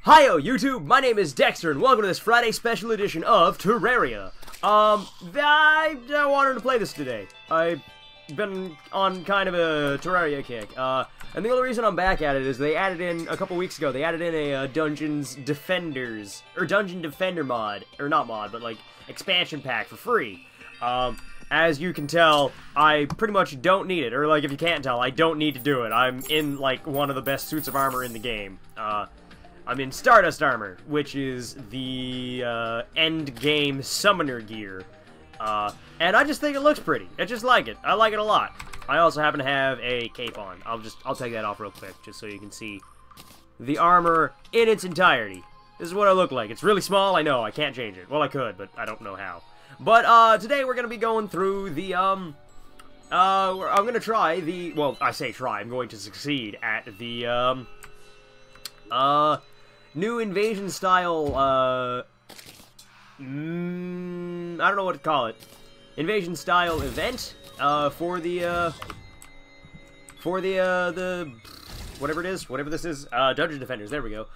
Hiyo, YouTube! My name is Dexter, and welcome to this Friday special edition of Terraria. I wanted to play this today. I've been on kind of a Terraria kick, and the only reason I'm back at it is they added in, a couple weeks ago, they added in a Dungeon Defender mod, or not mod, but like, expansion pack for free. As you can tell, I pretty much don't need it, or like, if you can't tell, I don't need to do it. I'm in, like, one of the best suits of armor in the game. I'm in Stardust Armor, which is the end game summoner gear. And I just think it looks pretty. I just like it. I like it a lot. I also happen to have a cape on. I'll take that off real quick, just so you can see the armor in its entirety. This is what I look like. It's really small, I know. I can't change it. Well, I could, but I don't know how. But today we're gonna be going through the I'm gonna try the, well, I say try. I'm going to succeed at the new invasion style, I don't know what to call it. Invasion style event, for the whatever it is, whatever this is, Dungeon Defenders, there we go.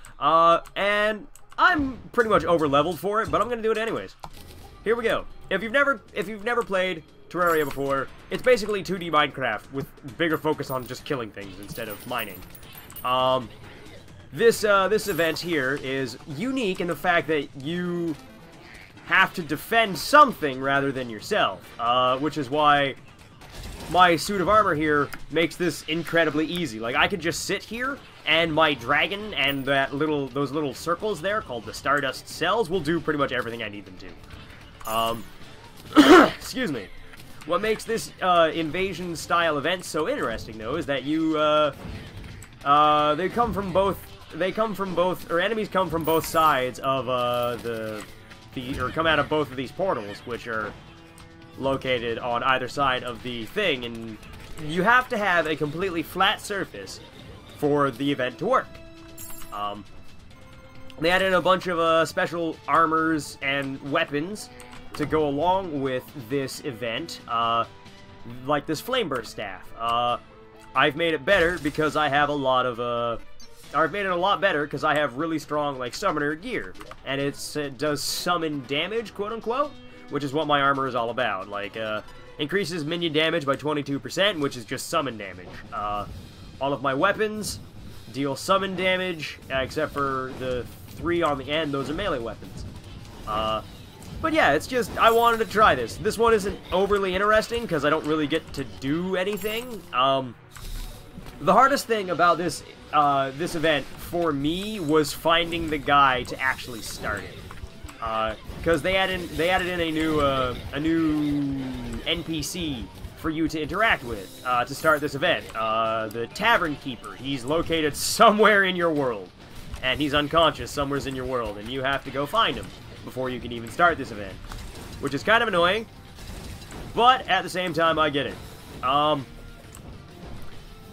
And I'm pretty much over-leveled for it, but I'm gonna do it anyways. Here we go. If you've never played Terraria before, it's basically 2D Minecraft with bigger focus on just killing things instead of mining. This event here is unique in the fact that you have to defend something rather than yourself, which is why my suit of armor here makes this incredibly easy. Like, I could just sit here, and my dragon and those little circles there, called the Stardust Cells, will do pretty much everything I need them to. Excuse me. What makes this invasion-style event so interesting, though, is that you, enemies come from both sides of, or come out of both of these portals, which are located on either side of the thing, and you have to have a completely flat surface for the event to work. They added a bunch of, special armors and weapons to go along with this event, like this Flame Burst Staff. I've made it better because I have a lot of, I've made it a lot better because I have really strong, like, summoner gear. And it does summon damage, quote-unquote, which is what my armor is all about. Like, increases minion damage by 22%, which is just summon damage. All of my weapons deal summon damage, except for the 3 on the end. Those are melee weapons. But yeah, it's just, I wanted to try this. This one isn't overly interesting because I don't really get to do anything. The hardest thing about this event for me was finding the guy to actually start it, because they added in a new NPC for you to interact with to start this event. The Tavern Keeper. He's located somewhere in your world, and he's unconscious somewhere in your world, and you have to go find him before you can even start this event, which is kind of annoying, but at the same time I get it.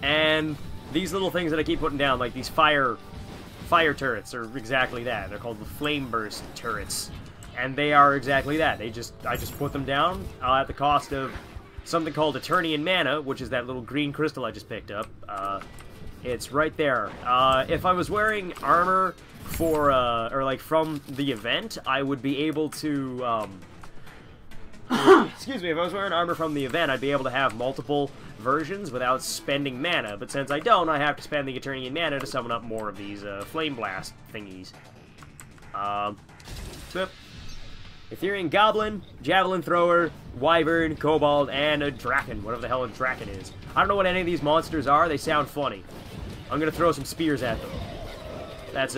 And these little things that I keep putting down, like these fire turrets, are exactly that. They're called the Flame Burst turrets, and they are exactly that. I just put them down at the cost of something called Eternian Mana, which is that little green crystal I just picked up. It's right there. If I was wearing armor for or like from the event, I would be able to excuse me, if I was wearing armor from the event, I'd be able to have multiple versions without spending mana, but since I don't, I have to spend the Eternian Mana to summon up more of these Flame Blast thingies. Ethereal Goblin, Javelin Thrower, Wyvern, Kobold, and a Draken, whatever the hell a Draken is. I don't know what any of these monsters are, they sound funny. I'm gonna throw some spears at them. That's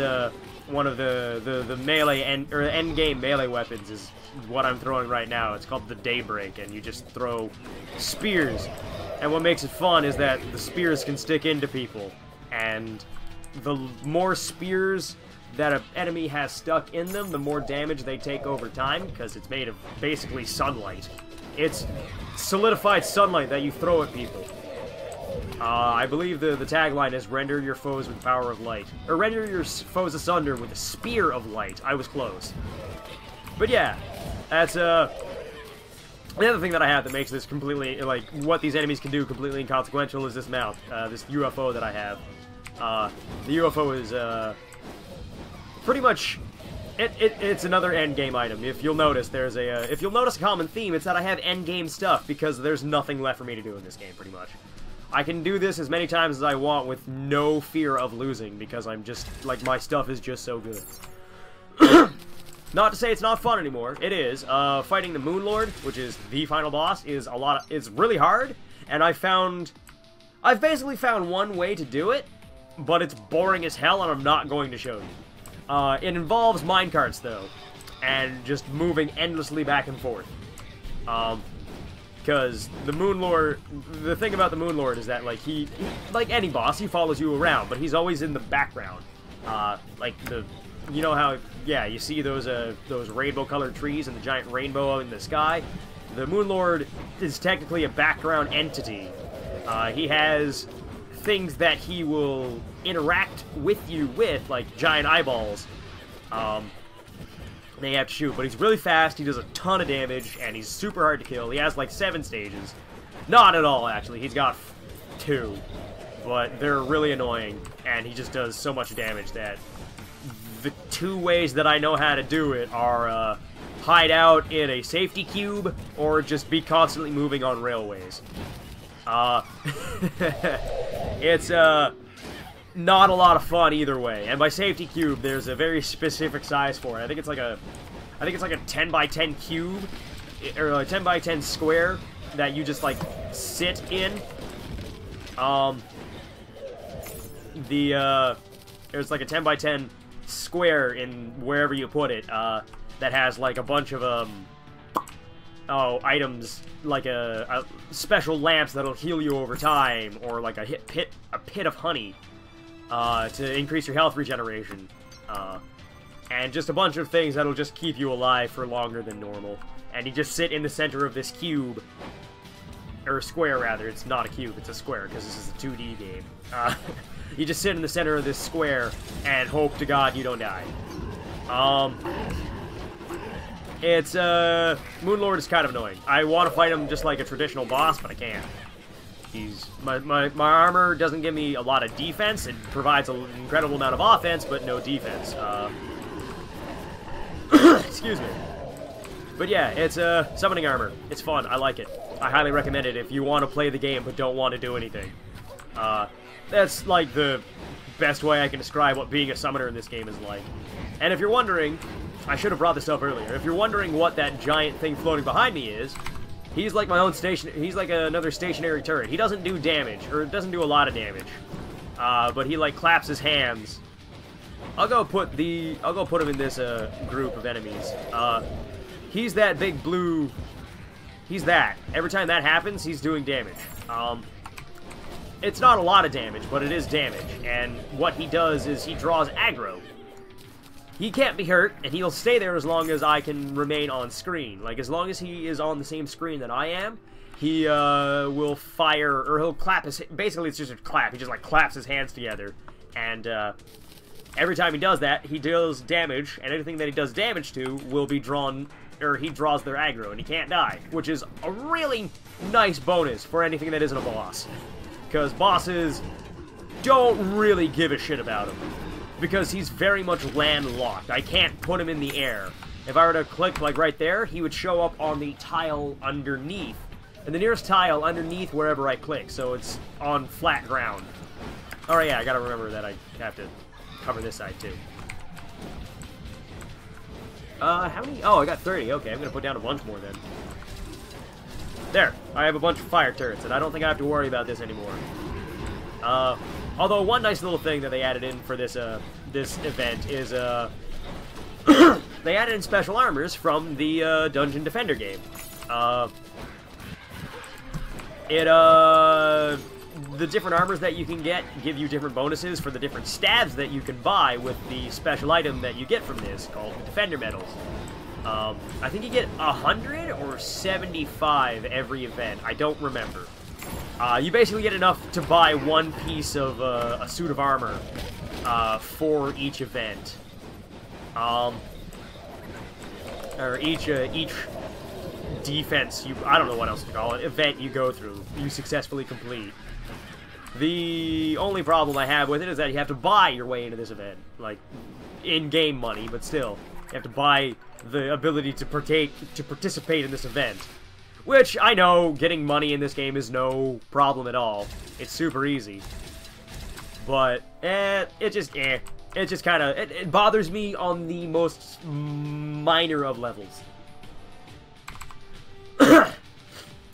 one of the melee end game melee weapons is what I'm throwing right now. It's called the Daybreak, and you just throw spears. And what makes it fun is that the spears can stick into people, and the more spears that an enemy has stuck in them, the more damage they take over time, because it's made of basically sunlight. It's solidified sunlight that you throw at people. I believe the tagline is "Render your foes with the power of light," or "Render your foes asunder with a spear of light." I was close. But yeah, that's the other thing that I have that makes this completely, like, what these enemies can do completely inconsequential is this mount, this UFO that I have. The UFO is pretty much, it's another end game item. If you'll notice, there's a if you'll notice a common theme, it's that I have end game stuff because there's nothing left for me to do in this game, pretty much. I can do this as many times as I want with no fear of losing because I'm just like my stuff is just so good. Not to say it's not fun anymore. It is. Fighting the Moon Lord, which is the final boss, is it's really hard, and I've basically found one way to do it, but it's boring as hell, and I'm not going to show you. It involves minecarts, though, and just moving endlessly back and forth. Because the Moon Lord, the thing about the Moon Lord is that, like, like any boss, he follows you around, but he's always in the background. You know how, yeah, you see those rainbow-colored trees and the giant rainbow in the sky? The Moon Lord is technically a background entity. He has things that he will interact with you with, like giant eyeballs. They have to shoot, but he's really fast, he does a ton of damage, and he's super hard to kill. He has like 7 stages. Not at all, actually. He's got 2. But they're really annoying, and he just does so much damage that the 2 ways that I know how to do it are hide out in a safety cube or just be constantly moving on railways. It's not a lot of fun either way. And by safety cube, there's a very specific size for it. I think it's like a 10 by 10 cube or a 10 by 10 square that you just like sit in. There's like a 10 by 10 square in wherever you put it, that has like a bunch of items, like a special lamps that'll heal you over time, or like a pit of honey to increase your health regeneration, and just a bunch of things that'll just keep you alive for longer than normal. And you just sit in the center of this cube, or square rather. It's not a cube, it's a square because this is a 2D game. You just sit in the center of this square and hope to God you don't die. Moon Lord is kind of annoying. I want to fight him just like a traditional boss, but I can't. My armor doesn't give me a lot of defense. It provides an incredible amount of offense, but no defense. Excuse me. But yeah, it's summoning armor. It's fun. I like it. I highly recommend it if you want to play the game but don't want to do anything. That's like the best way I can describe what being a summoner in this game is like. And if you're wondering, I should have brought this up earlier. If you're wondering what that giant thing floating behind me is, he's like my own station. He's like another stationary turret. He doesn't do damage, or doesn't do a lot of damage. But he like claps his hands. I'll go put him in this group of enemies. He's that big blue. He's that. Every time that happens, he's doing damage. It's not a lot of damage, but it is damage. And what he does is he draws aggro. He can't be hurt, and he'll stay there as long as I can remain on screen. Like, as long as he is on the same screen that I am, he will fire, or he'll clap his... Basically, it's just a clap. He just, like, claps his hands together. And every time he does that, he deals damage, and anything that he does damage to will be drawn... Or he draws their aggro, and he can't die. Which is a really nice bonus for anything that isn't a boss. Because bosses don't really give a shit about him. Because he's very much landlocked. I can't put him in the air. If I were to click, like, right there, he would show up on the tile underneath. And the nearest tile underneath wherever I click, so it's on flat ground. Alright, yeah, I gotta remember that I have to cover this side, too. How many? Oh, I got 30. Okay, I'm gonna put down a bunch more, then. There. I have a bunch of fire turrets, and I don't think I have to worry about this anymore. Although one nice little thing that they added in for this this event is they added in special armors from the Dungeon Defender game. The different armors that you can get give you different bonuses for the different stabs that you can buy with the special item that you get from this, called the Defender Medals. I think you get 100 or 75 every event. I don't remember. You basically get enough to buy one piece of a suit of armor for each event. Or each defense, I don't know what else to call it, event you go through, you successfully complete. The only problem I have with it is that you have to buy your way into this event. Like, in-game money, but still. You have to buy the ability to participate in this event. Which, I know, getting money in this game is no problem at all. It's super easy. But, it just kind of, it bothers me on the most minor of levels.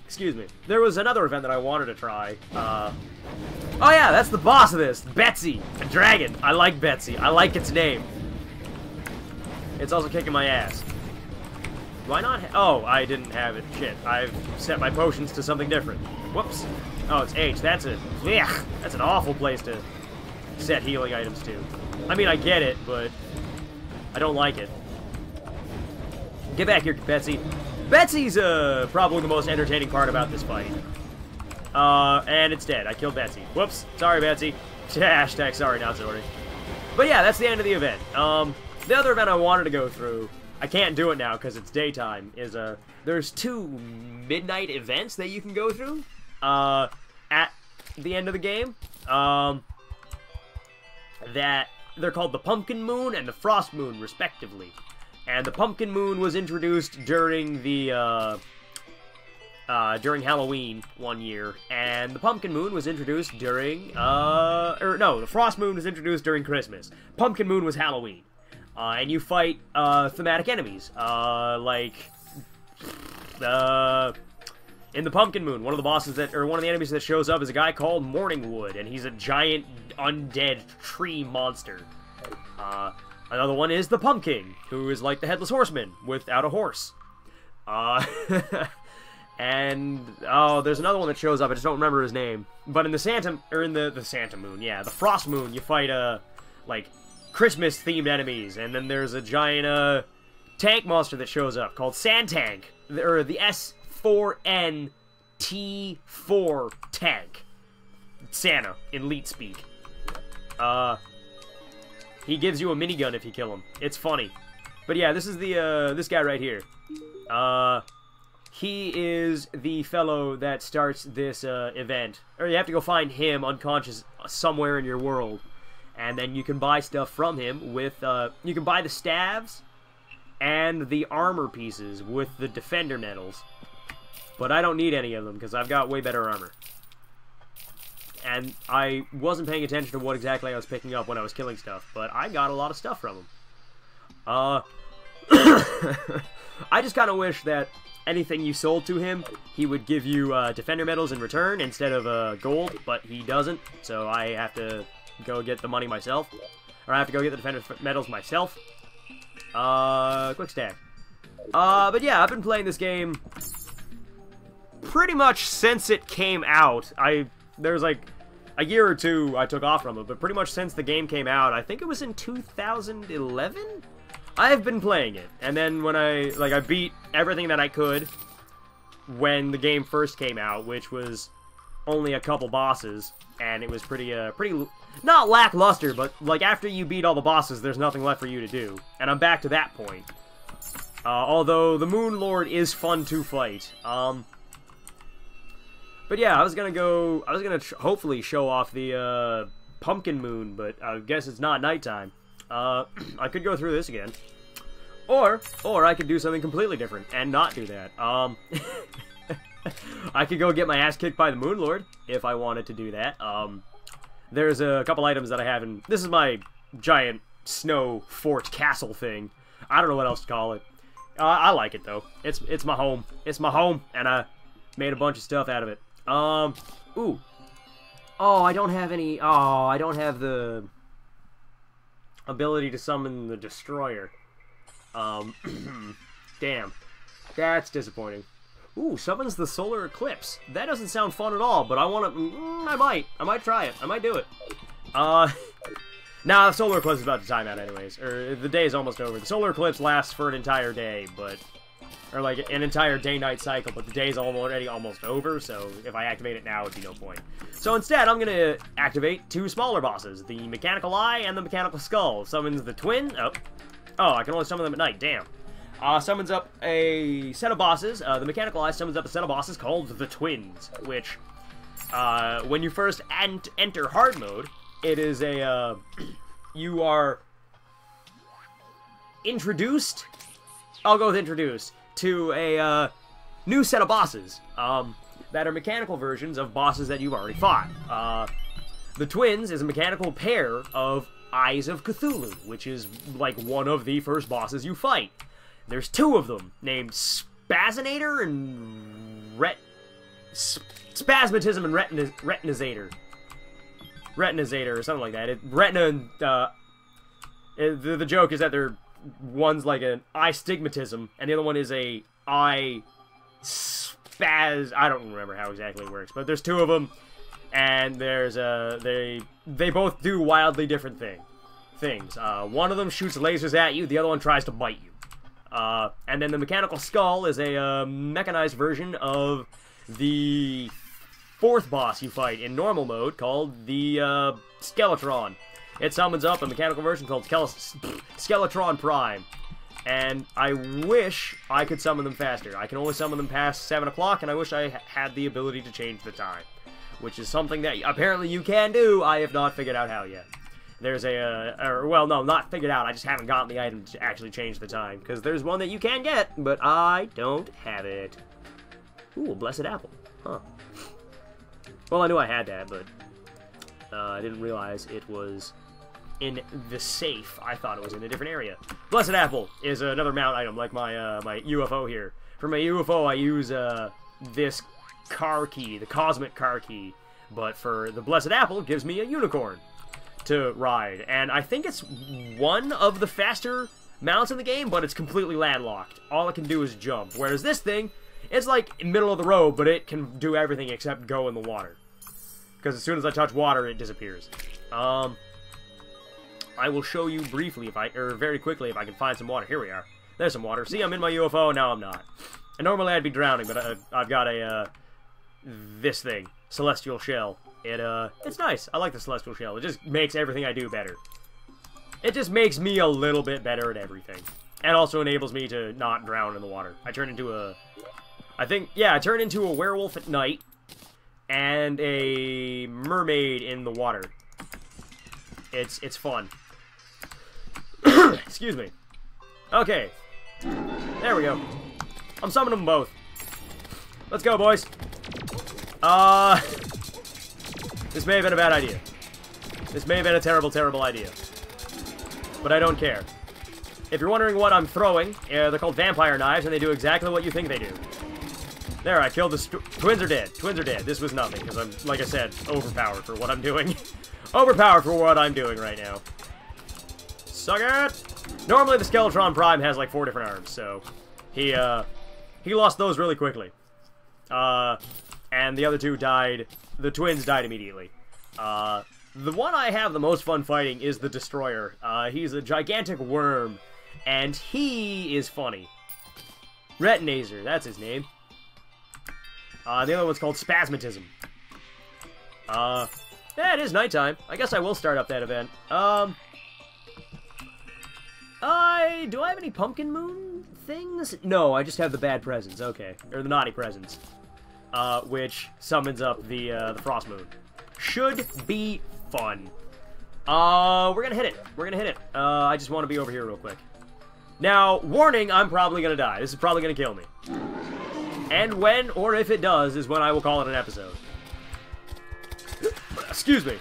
Excuse me. There was another event that I wanted to try. Oh yeah, that's the boss of this. Betsy, a dragon. I like Betsy. I like its name. It's also kicking my ass. Do I not oh, I didn't have it. Shit. I've set my potions to something different. Whoops. Oh, it's H. That's an awful place to set healing items to. I mean, I get it, but I don't like it. Get back here, Betsy. Betsy's probably the most entertaining part about this fight. And it's dead. I killed Betsy. Whoops. Sorry, Betsy. Hashtag sorry, not sorry. But yeah, that's the end of the event. The other event I wanted to go through, I can't do it now because it's daytime, is there's 2 midnight events that you can go through at the end of the game. That they're called the Pumpkin Moon and the Frost Moon, respectively. And the Pumpkin Moon was introduced during the during Halloween one year, and the Pumpkin Moon was introduced during the Frost Moon was introduced during Christmas. Pumpkin Moon was Halloween. And you fight thematic enemies, like in the Pumpkin Moon, one of the enemies that shows up is a guy called Morningwood, and he's a giant undead tree monster. Another one is the Pumpkin, who is like the Headless Horseman without a horse. And there's another one that shows up. I just don't remember his name. But in the Santa Moon, yeah, the Frost Moon, you fight like Christmas-themed enemies, and then there's a giant tank monster that shows up called Sandtank, or the S4N T4 tank. Santa in Leet speak. He gives you a minigun if you kill him. It's funny. But yeah, this is the this guy right here. He is the fellow that starts this event. Or you have to go find him unconscious somewhere in your world. And then you can buy stuff from him with, you can buy the staves and the armor pieces with the defender medals. But I don't need any of them because I've got way better armor. And I wasn't paying attention to what exactly I was picking up when I was killing stuff, but I got a lot of stuff from him. I just kind of wish that anything you sold to him, he would give you defender medals in return instead of gold, but he doesn't, so I have to go get the money myself. Or I have to go get the defender medals myself. Quick stack. But yeah, I've been playing this game pretty much since it came out. There's like a year or two I took off from it, but pretty much since the game came out, I think it was in 2011? I've been playing it, and then when I beat everything that I could when the game first came out, which was only a couple bosses, and it was pretty not lackluster, but like after you beat all the bosses, there's nothing left for you to do, and I'm back to that point. Although the Moon Lord is fun to fight. But yeah, I was gonna hopefully show off the Pumpkin Moon, but I guess it's not nighttime. I could go through this again. Or I could do something completely different and not do that. I could go get my ass kicked by the Moon Lord if I wanted to do that. There's a couple items that I have in... This is my giant snow fort castle thing. I don't know what else to call it. I like it, though. It's my home. It's my home, and I made a bunch of stuff out of it. Ooh. Oh, I don't have any... Oh, I don't have the ability to summon the Destroyer. Damn. That's disappointing. Ooh, summons the Solar Eclipse. That doesn't sound fun at all, but I want to... I might try it. I might do it. Nah, the Solar Eclipse is about to time out anyways. Or, the day is almost over. The Solar Eclipse lasts for an entire day, but... Or, like, an entire day-night cycle, but the day's already almost over, so if I activate it now, it'd be no point. So instead, I'm gonna activate 2 smaller bosses, the Mechanical Eye and the Mechanical Skull. Summons the Twin... Oh, I can only summon them at night, damn. Summons up a set of bosses. The Mechanical Eye summons up a set of bosses called the Twins, which when you first enter hard mode, it is a, you are introduced, I'll go with introduced, to a, new set of bosses, that are mechanical versions of bosses that you've already fought. The Twins is a mechanical pair of Eyes of Cthulhu, which is, like, one of the first bosses you fight. There's two of them, named Spazinator and Spasmatism and Retinizator. Retinizator, or something like that. The joke is that one's like an eye stigmatism, and the other one is a eye spaz. I don't remember how exactly it works, but there's two of them, and there's they both do wildly different things. One of them shoots lasers at you, the other one tries to bite you. And then the mechanical skull is a mechanized version of the fourth boss you fight in normal mode, called the Skeletron. It summons up a mechanical version called Skeletron Prime. And I wish I could summon them faster. I can only summon them past 7 o'clock, and I wish I had the ability to change the time. Which is something that apparently you can do. I have not figured out how yet. There's well, no, not figured out. I just haven't gotten the item to actually change the time. Because there's one that you can get, but I don't have it. Ooh, a blessed apple. Huh. Well, I knew I had that, but I didn't realize it was in the safe. I thought it was in a different area. Blessed apple is another mount item, like my my UFO here. For my UFO, I use this car key, the cosmic car key. But for the blessed apple, it gives me a unicorn to ride. And I think it's one of the faster mounts in the game, but it's completely landlocked. All it can do is jump. Whereas this thing, it's like middle of the road, but it can do everything except go in the water. Because as soon as I touch water, it disappears. I will show you briefly, very quickly, if I can find some water. Here we are. There's some water. See, I'm in my UFO, now I'm not. And normally I'd be drowning, but I've got this thing. Celestial Shell. It's nice. I like the Celestial Shell. It just makes everything I do better. It just makes me a little bit better at everything. And also enables me to not drown in the water. I turn into I turn into a werewolf at night. And a mermaid in the water. It's fun. Excuse me. Okay. There we go. I'm summoning them both. Let's go, boys. This may have been a bad idea. This may have been a terrible, terrible idea. But I don't care. If you're wondering what I'm throwing, they're called vampire knives, and they do exactly what you think they do. There, I killed the twins are dead. Twins are dead. This was nothing, because I'm, like I said, overpowered for what I'm doing. Overpowered for what I'm doing right now. Suck it! Normally the Skeletron Prime has like 4 different arms, so he lost those really quickly. And the other two died. The twins died immediately. The one I have the most fun fighting is the Destroyer. He's a gigantic worm, and he is funny. Retinazer, that's his name. The other one's called Spasmatism. Yeah, it is nighttime. I guess I will start up that event. Do I have any Pumpkin Moon things? No, I just have the bad presents, okay. Or the naughty presents. Which summons up the Frost Moon. Should be fun. We're gonna hit it. We're gonna hit it. I just want to be over here real quick. Now, warning, I'm probably gonna die. This is probably gonna kill me. And when, or if it does, is when I will call it an episode. Excuse me.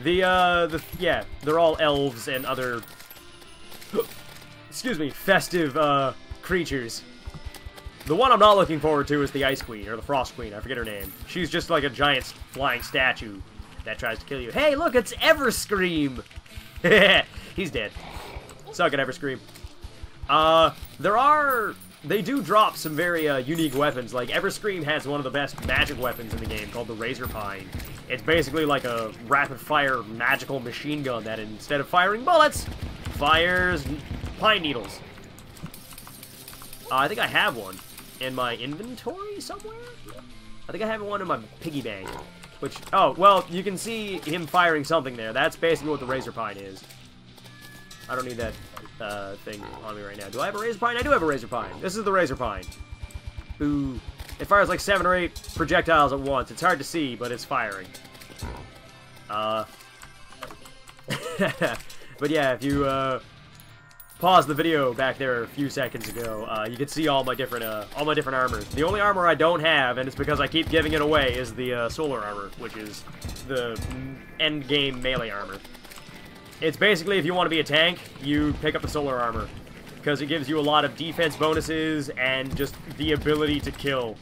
Yeah, they're all elves and other, excuse me, festive, creatures. The one I'm not looking forward to is the Ice Queen, or the Frost Queen, I forget her name. She's just like a giant flying statue that tries to kill you. Hey, look, it's Everscream! He's dead. Suck it, Everscream. They do drop some very, unique weapons. Like, Everscream has one of the best magic weapons in the game, called the Razor Pine. It's basically like a rapid-fire magical machine gun that, instead of firing bullets, fires pine needles. I think I have one in my inventory somewhere? I think I have one in my piggy bank. Which, oh, well, you can see him firing something there. That's basically what the Razor Pine is. I don't need that thing on me right now. Do I have a Razor Pine? I do have a Razor Pine. This is the Razor Pine. Boo. It fires like 7 or 8 projectiles at once. It's hard to see, but it's firing. But yeah, if you pause the video back there a few seconds ago, you can see all my different armors. The only armor I don't have, and it's because I keep giving it away, is the solar armor, which is the end game melee armor. It's basically, if you want to be a tank, you pick up the solar armor, because it gives you a lot of defense bonuses and just the ability to kill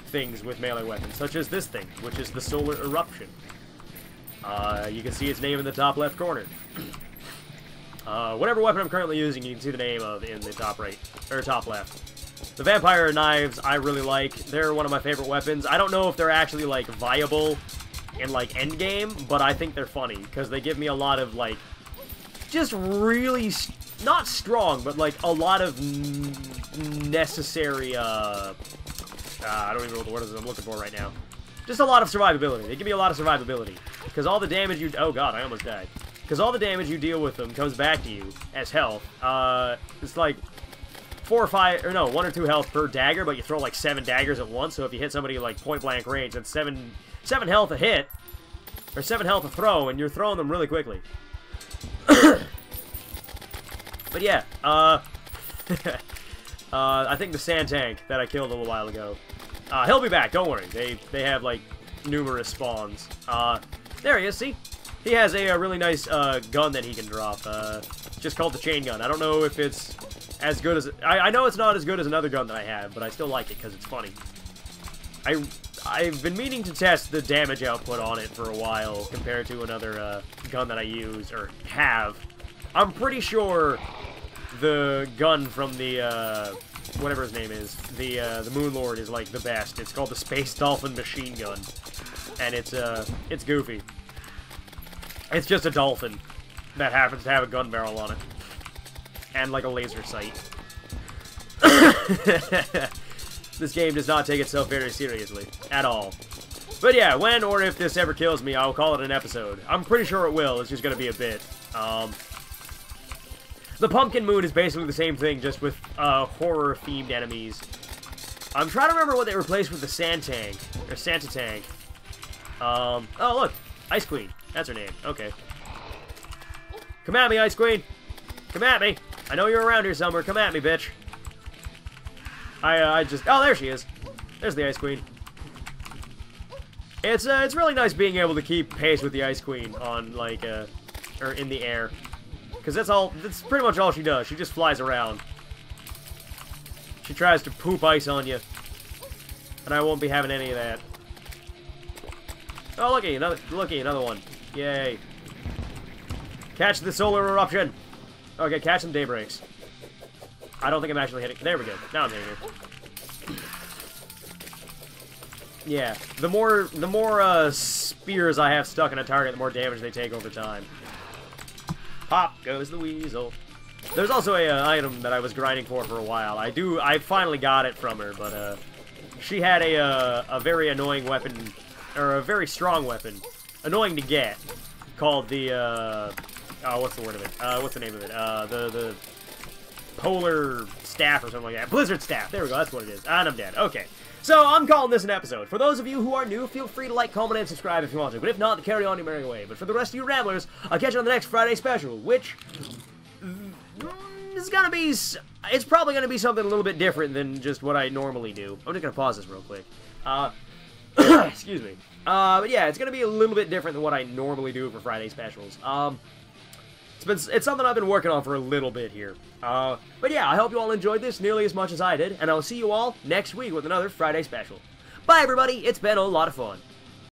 things with melee weapons, such as this thing, which is the solar eruption. You can see its name in the top left corner. Whatever weapon I'm currently using, you can see the name of in the top right, or top left. The vampire knives I really like. They're one of my favorite weapons. I don't know if they're actually, like, viable in, like, endgame, but I think they're funny, because they give me a lot of, like, just really, not strong, but, like, a lot of necessary, I don't even know what the word is I'm looking for right now. Just a lot of survivability. They give me a lot of survivability. Because all the damage you... Oh god, I almost died. Because all the damage you deal with them comes back to you as health. It's like 4 or 5... Or no, 1 or 2 health per dagger, but you throw like 7 daggers at once. So if you hit somebody like point-blank range, that's 7 health a hit. Or 7 health a throw, and you're throwing them really quickly. But yeah, I think the sand tank that I killed a little while ago, he'll be back, don't worry. They have, like, numerous spawns. There he is, see? He has a really nice gun that he can drop. It's just called the chain gun. I don't know if it's as good as... I know it's not as good as another gun that I have, but I still like it because it's funny. I've been meaning to test the damage output on it for a while compared to another gun that I use, or have. I'm pretty sure the gun from the, whatever his name is, the Moon Lord is, like, the best. It's called the Space Dolphin Machine Gun, and it's goofy. It's just a dolphin that happens to have a gun barrel on it, and, like, a laser sight. This game does not take itself very seriously, at all. But yeah, when or if this ever kills me, I'll call it an episode. I'm pretty sure it will, it's just gonna be a bit. The Pumpkin Moon is basically the same thing, just with horror-themed enemies. I'm trying to remember what they replaced with the Sand Tank, or Santa Tank. Oh look, Ice Queen, that's her name, okay. Come at me, Ice Queen! Come at me! I know you're around here somewhere, come at me, bitch! I just... Oh, there she is. There's the Ice Queen. It's really nice being able to keep pace with the Ice Queen on, like, or in the air. Because that's pretty much all she does. She just flies around. She tries to poop ice on you. And I won't be having any of that. Oh, looky, another one. Yay. Catch the solar eruption. Okay, catch some daybreaks. I don't think I'm actually hitting... There we go. Now I'm hitting her. Yeah. The more spears I have stuck in a target, the more damage they take over time. Pop goes the weasel. There's also a item that I was grinding for a while. I finally got it from her, but she had a very annoying weapon, or a very strong weapon, annoying to get, called the oh, what's the word of it? What's the name of it? The Polar Staff or something like that. Blizzard Staff. There we go. That's what it is. And I'm dead. Okay. So, I'm calling this an episode. For those of you who are new, feel free to like, comment, and subscribe if you want to. But if not, carry on your merry way. But for the rest of you ramblers, I'll catch you on the next Friday special, which is gonna be... It's probably gonna be something a little bit different than just what I normally do. I'm just gonna pause this real quick. Excuse me. But yeah, it's gonna be a little bit different than what I normally do for Friday specials. It's something I've been working on for a little bit here. But yeah, I hope you all enjoyed this nearly as much as I did, and I'll see you all next week with another Friday special. Bye, everybody. It's been a lot of fun.